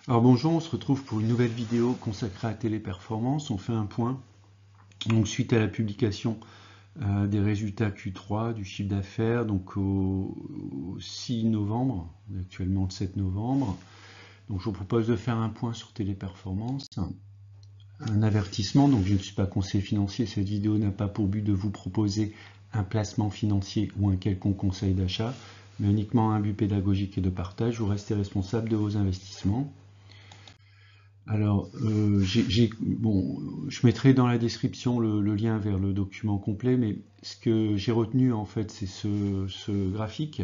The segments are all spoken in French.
Alors bonjour, on se retrouve pour une nouvelle vidéo consacrée à Téléperformance. On fait un point donc suite à la publication des résultats Q3 du chiffre d'affaires donc au 6 novembre, on est actuellement le 7 novembre. Donc je vous propose de faire un point sur Téléperformance. Un avertissement, donc je ne suis pas conseiller financier, cette vidéo n'a pas pour but de vous proposer un placement financier ou un quelconque conseil d'achat, mais uniquement un but pédagogique et de partage. Vous restez responsable de vos investissements. Alors, bon, je mettrai dans la description le lien vers le document complet, mais ce que j'ai retenu en fait, c'est ce graphique.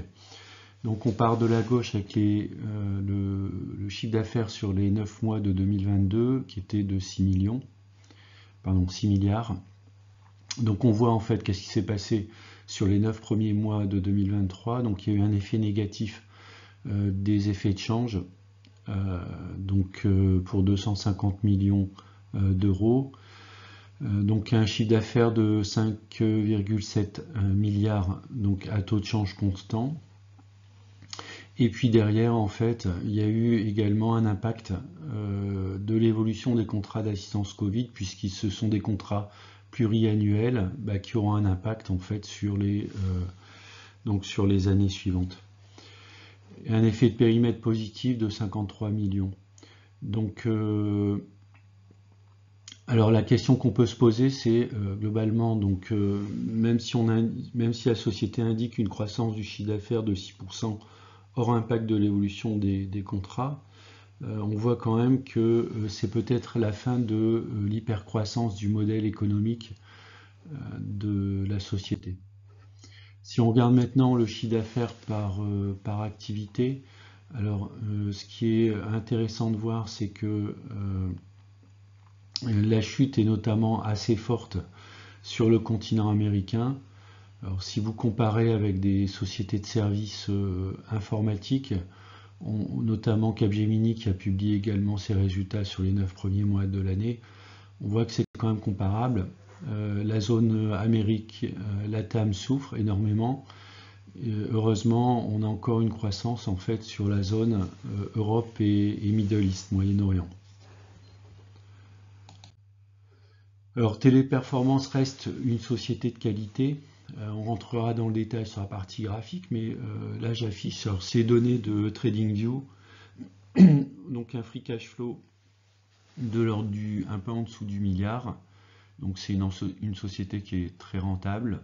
Donc, on part de la gauche avec le chiffre d'affaires sur les 9 mois de 2022, qui était de 6 milliards. Donc, on voit en fait qu'est-ce qui s'est passé sur les 9 premiers mois de 2023. Donc, il y a eu un effet négatif des effets de change. Pour 250 millions d'euros. Donc un chiffre d'affaires de 5,7 milliards donc à taux de change constant. Et puis derrière, en fait, il y a eu également un impact de l'évolution des contrats d'assistance Covid, puisqu'ils ce sont des contrats pluriannuels qui auront un impact en fait sur les années suivantes. Et un effet de périmètre positif de 53 millions. Donc, alors la question qu'on peut se poser, c'est globalement, donc même si la société indique une croissance du chiffre d'affaires de 6% hors impact de l'évolution des contrats, on voit quand même que c'est peut-être la fin de l'hypercroissance du modèle économique de la société. Si on regarde maintenant le chiffre d'affaires par activité, alors ce qui est intéressant de voir, c'est que la chute est notamment assez forte sur le continent américain. Alors, si vous comparez avec des sociétés de services informatiques, notamment Capgemini qui a publié également ses résultats sur les 9 premiers mois de l'année, on voit que c'est quand même comparable. La zone Amérique, LATAM souffre énormément. Heureusement, on a encore une croissance en fait sur la zone Europe et Middle East, Moyen-Orient. Alors Téléperformance reste une société de qualité. On rentrera dans le détail sur la partie graphique, mais là j'affiche ces données de TradingView, donc un free cash flow de l'ordre un peu en dessous du milliard. Donc c'est une société qui est très rentable,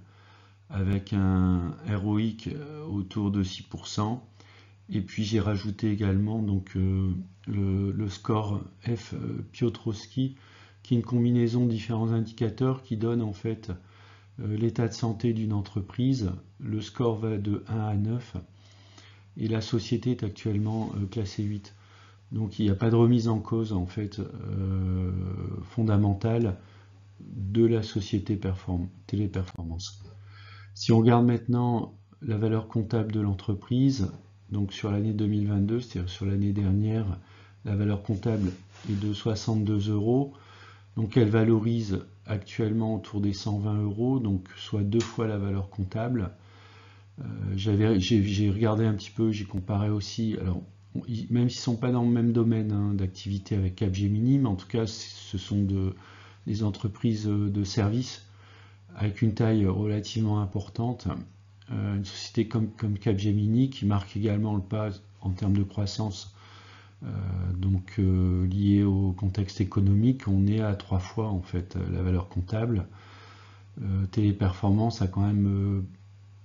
avec un ROIC autour de 6%. Et puis j'ai rajouté également donc, le score F Piotrowski, qui est une combinaison de différents indicateurs qui donne en fait l'état de santé d'une entreprise. Le score va de 1 à 9 et la société est actuellement classée 8. Donc il n'y a pas de remise en cause en fait fondamentale de la société Téléperformance. Si on regarde maintenant la valeur comptable de l'entreprise, donc sur l'année 2022, c'est-à-dire sur l'année dernière, la valeur comptable est de 62 euros. Donc elle valorise actuellement autour des 120 euros, donc soit 2 fois la valeur comptable. J'ai regardé un petit peu, j'ai comparé aussi, alors même s'ils ne sont pas dans le même domaine d'activité avec Capgemini, mais en tout cas ce sont des entreprises de services avec une taille relativement importante. Une société comme Capgemini qui marque également le pas en termes de croissance lié au contexte économique, on est à 3 fois en fait la valeur comptable. Téléperformance a quand même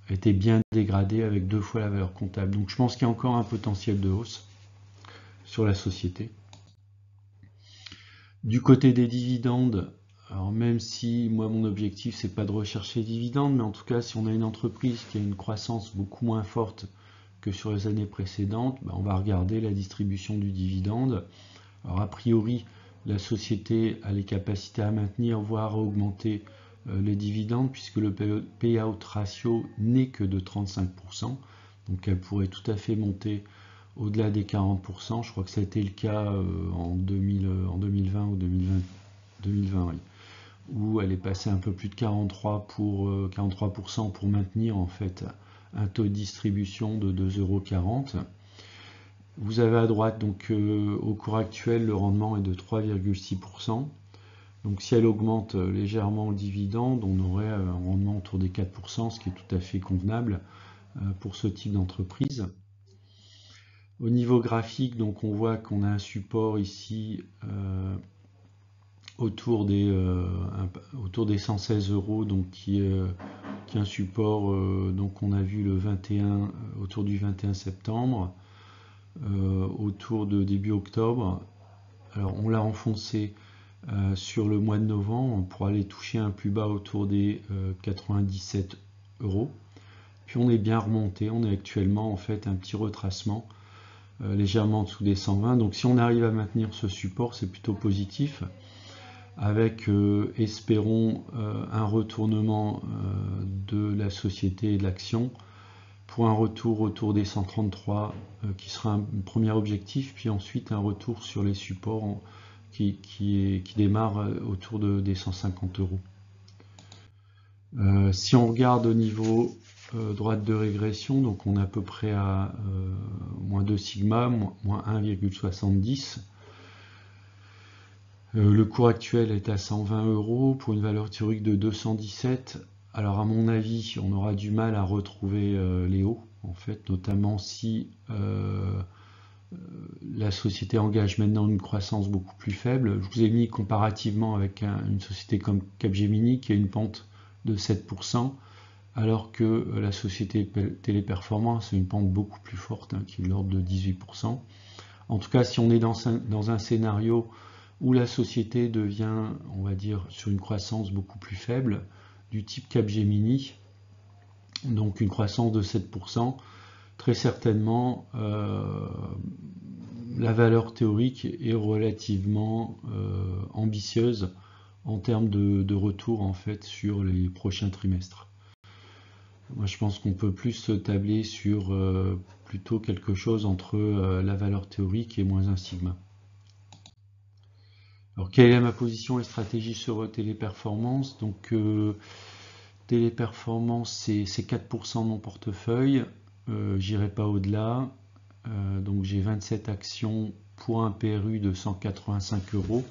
été bien dégradé avec 2 fois la valeur comptable. Donc je pense qu'il y a encore un potentiel de hausse sur la société. Du côté des dividendes, alors même si moi mon objectif c'est pas de rechercher les dividendes, mais en tout cas si on a une entreprise qui a une croissance beaucoup moins forte que sur les années précédentes, on va regarder la distribution du dividende. Alors a priori, la société a les capacités à maintenir, voire à augmenter les dividendes, puisque le payout ratio n'est que de 35%. Donc elle pourrait tout à fait monter au-delà des 40%. Je crois que ça a été le cas en 2020 ou 2020 oui, où elle est passée un peu plus de 43% pour maintenir en fait un taux de distribution de 2,40 €. Vous avez à droite, donc au cours actuel, le rendement est de 3,6%. Donc si elle augmente légèrement le dividende, on aurait un rendement autour des 4%, ce qui est tout à fait convenable pour ce type d'entreprise. Au niveau graphique, donc on voit qu'on a un support ici autour des 116 €, donc qui est un support, donc on a vu le 21, autour du 21 septembre, autour de début octobre. Alors on l'a enfoncé sur le mois de novembre pour aller toucher un plus bas autour des 97 €. Puis on est bien remonté, on est actuellement en fait un petit retracement légèrement en dessous des 120. Donc si on arrive à maintenir ce support, c'est plutôt positif, avec espérons un retournement de la société et de l'action pour un retour autour des 133 qui sera un premier objectif, puis ensuite un retour sur les supports qui démarre autour des 150 €. Si on regarde au niveau droite de régression, donc on est à peu près à moins 2 sigma, moins 1,70. Le cours actuel est à 120 € pour une valeur théorique de 217. Alors à mon avis, on aura du mal à retrouver les hauts, en fait, notamment si la société engage maintenant une croissance beaucoup plus faible. Je vous ai mis comparativement avec une société comme Capgemini qui a une pente de 7%, alors que la société Téléperformance a une pente beaucoup plus forte, qui est de l'ordre de 18%. En tout cas, si on est dans un scénario où la société devient, on va dire, sur une croissance beaucoup plus faible, du type Capgemini, donc une croissance de 7%, très certainement la valeur théorique est relativement ambitieuse en termes de retour en fait sur les prochains trimestres. Moi je pense qu'on peut plus tabler sur plutôt quelque chose entre la valeur théorique et moins un sigma. Alors quelle est ma position et stratégie sur Téléperformance? Donc Téléperformance c'est 4% de mon portefeuille, j'irai pas au-delà. Donc j'ai 27 actions pour un PRU de 185 €.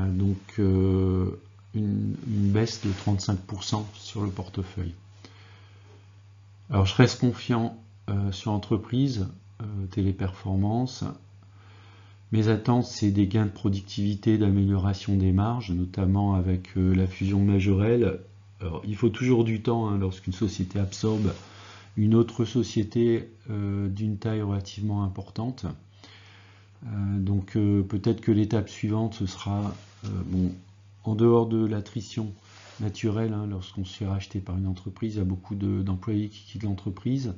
Donc une baisse de 35% sur le portefeuille. Alors je reste confiant sur l'entreprise Téléperformance. Mes attentes, c'est des gains de productivité, d'amélioration des marges, notamment avec la fusion de Majorel. Alors, il faut toujours du temps lorsqu'une société absorbe une autre société d'une taille relativement importante. Donc peut-être que l'étape suivante, ce sera, en dehors de l'attrition naturelle, lorsqu'on se fait racheter par une entreprise, il y a beaucoup d'employés qui quittent l'entreprise,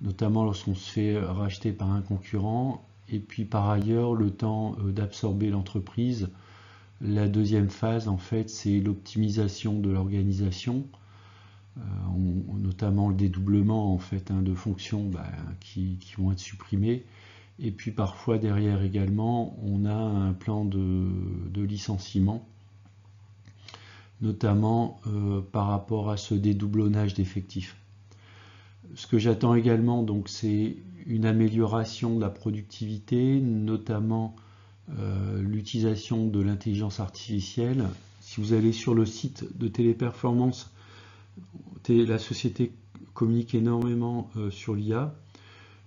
notamment lorsqu'on se fait racheter par un concurrent. Et puis par ailleurs, le temps d'absorber l'entreprise. La deuxième phase, en fait, c'est l'optimisation de l'organisation, notamment le dédoublement en fait de fonctions qui vont être supprimées. Et puis parfois derrière également, on a un plan de licenciement, notamment par rapport à ce dédoublonnage d'effectifs. Ce que j'attends également, donc, c'est une amélioration de la productivité, notamment l'utilisation de l'intelligence artificielle. Si vous allez sur le site de Téléperformance, la société communique énormément sur l'IA.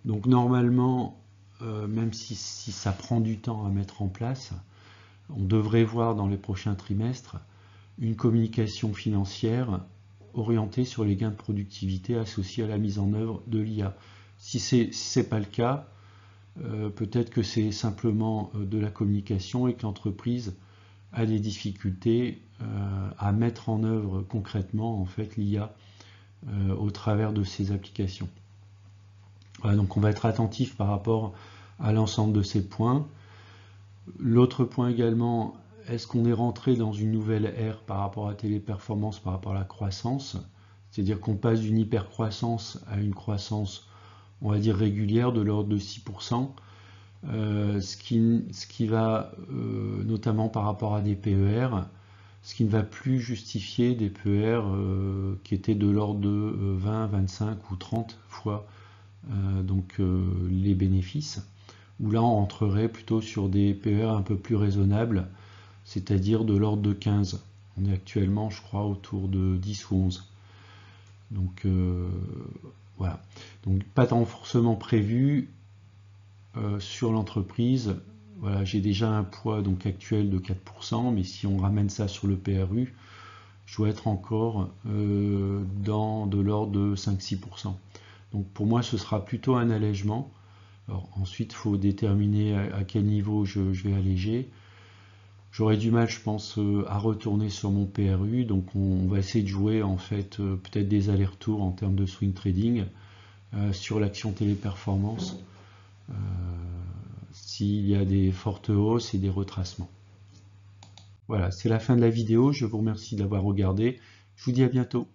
Donc normalement, même si ça prend du temps à mettre en place, on devrait voir dans les prochains trimestres une communication financière orientée sur les gains de productivité associés à la mise en œuvre de l'IA. Si ce n'est pas le cas, peut-être que c'est simplement de la communication et que l'entreprise a des difficultés à mettre en œuvre concrètement en fait l'IA au travers de ces applications. Voilà, donc on va être attentif par rapport à l'ensemble de ces points. L'autre point également, est-ce qu'on est rentré dans une nouvelle ère par rapport à Téléperformance, par rapport à la croissance? C'est-à-dire qu'on passe d'une hypercroissance à une croissance, on va dire, régulière de l'ordre de 6%, ce qui va, notamment par rapport à des PER, ce qui ne va plus justifier des PER qui étaient de l'ordre de 20, 25 ou 30 fois les bénéfices, où là on rentrerait plutôt sur des PER un peu plus raisonnables, c'est-à-dire de l'ordre de 15. On est actuellement, je crois, autour de 10 ou 11. Donc voilà. Donc pas de renforcement prévu sur l'entreprise. Voilà, j'ai déjà un poids donc actuel de 4%, mais si on ramène ça sur le PRU, je dois être encore dans de l'ordre de 5-6%. Donc pour moi, ce sera plutôt un allègement. Alors ensuite, il faut déterminer à quel niveau je vais alléger. J'aurais du mal, je pense, à retourner sur mon PRU. Donc on va essayer de jouer en fait peut-être des allers-retours en termes de swing trading sur l'action téléperformance s'il y a des fortes hausses et des retracements. Voilà, c'est la fin de la vidéo. Je vous remercie d'avoir regardé. Je vous dis à bientôt.